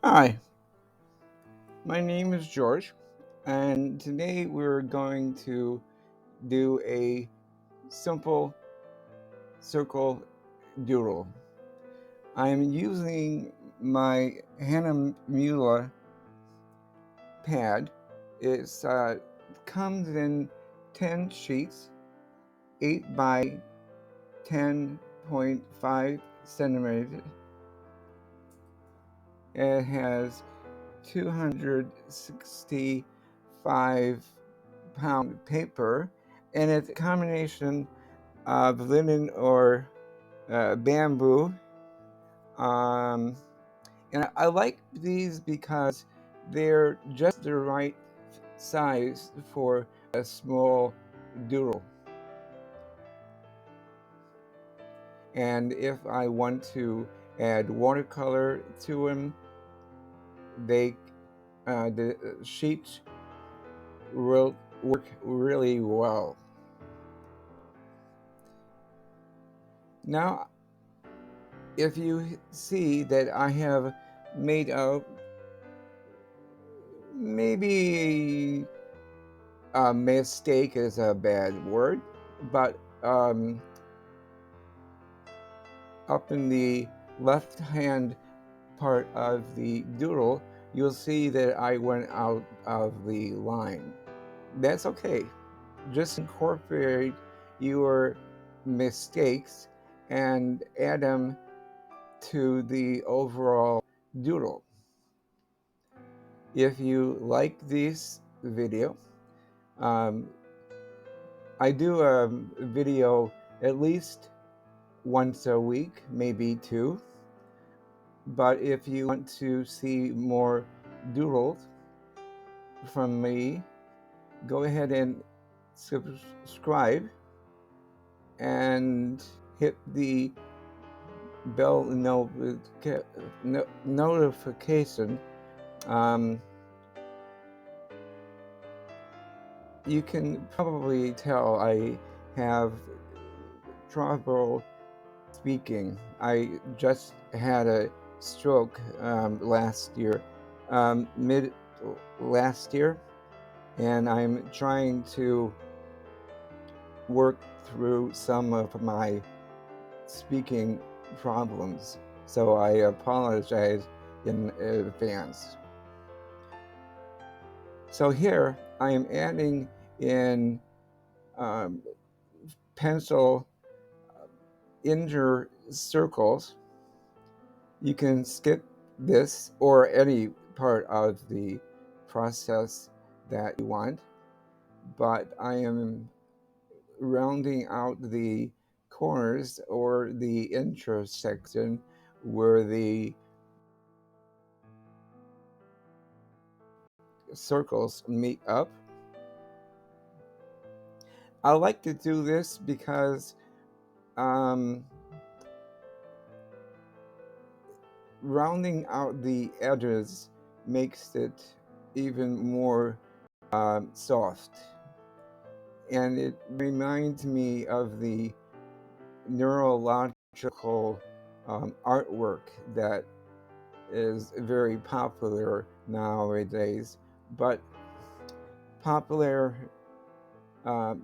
Hi, my name is George, and today we're going to do a simple circle doodle. I'm using my Hannah Mula pad. It comes in 10 sheets, 8 by 10.5 centimeters. It has 265-pound paper, and it's a combination of linen or bamboo. Um, and I like these because they're just the right size for a small doodle. And if I want to add watercolor to them, the sheets will work really well. Now, if you see that I have made a maybe a mistake is a bad word, but up in the left hand part of the doodle, you'll see that I went out of the line. That's okay. Just incorporate your mistakes and add them to the overall doodle. If you like this video, um, I do a video at least once a week, maybe two. But if you want to see more doodles from me, go ahead and subscribe and hit the bell notification. Um, you can probably tell I have trouble speaking. I just had a stroke last year, mid last year, and I'm trying to work through some of my speaking problems. So I apologize in advance. So here I am adding in um, pencil inner circles. You can skip this or any part of the process that you want, but I am rounding out the corners or the intersection where the circles meet up. I like to do this because um, rounding out the edges makes it even more soft. And it reminds me of the neurological artwork that is very popular nowadays. But popular um,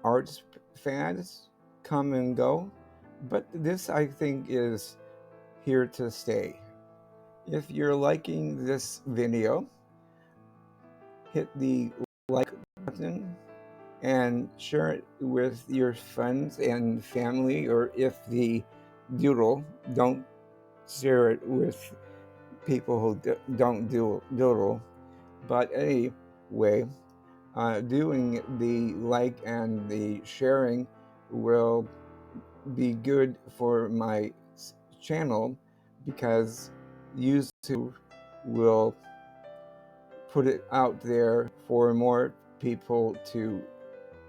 arts fads come and go. But this, I think, is here to stay. If you're liking this video, hit the like button and share it with your friends and family, or if the doodle, don't share it with people who don't doodle. But anyway, doing the like and the sharing will be good for my channel because YouTube will put it out there for more people to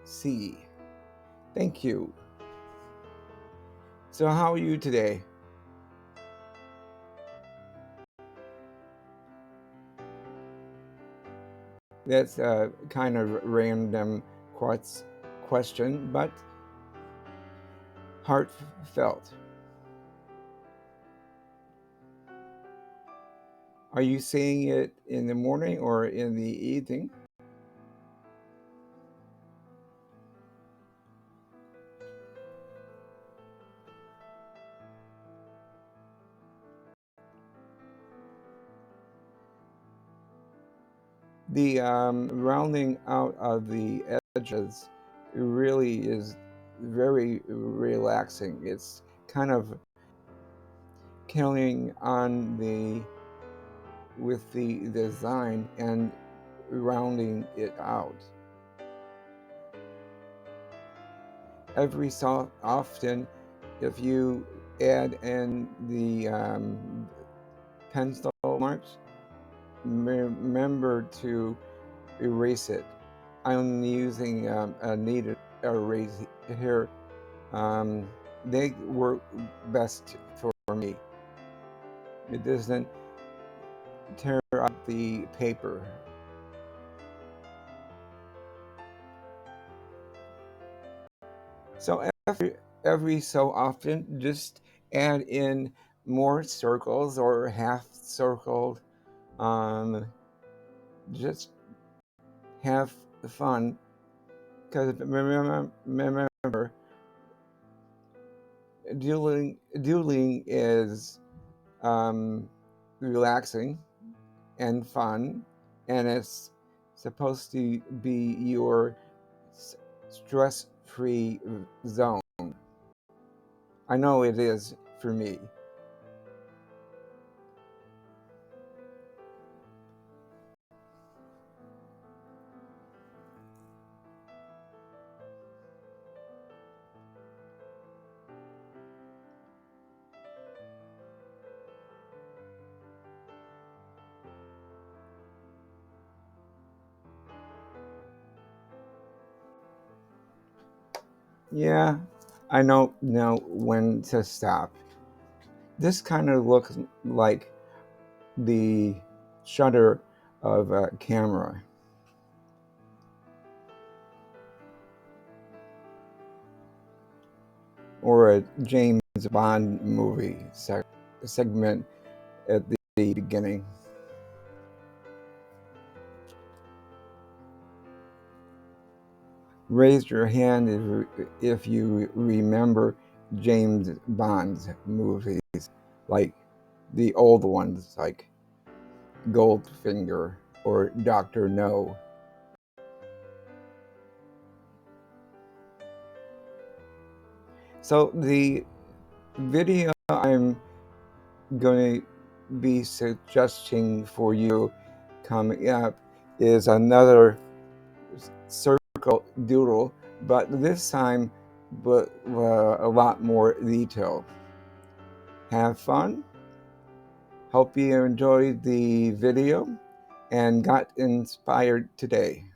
see. Thank you. So, how are you today? That's a kind of random question, but heartfelt. Are you seeing it in the morning or in the evening? The rounding out of the edges really is very relaxing. It's kind of killing on the with the design and rounding it out. Every so often, if you add in the pencil marks, remember to erase it. I'm using a kneaded erase here. Um, they work best for me. It doesn't tear up the paper. So every so often, just add in more circles or half circled. Um, just have fun because remember, doodling is relaxing and fun, and it's supposed to be your stress-free zone. I know it is for me. Yeah, I know when to stop. This kind of looks like the shutter of a camera or a James Bond movie segment at the beginning. Raise your hand if you remember James Bond's movies, like the old ones, like Goldfinger or Dr. No. So the video I'm going to be suggesting for you coming up is another circle doodle, but this time with a lot more detail. Have fun. Hope you enjoyed the video and got inspired today.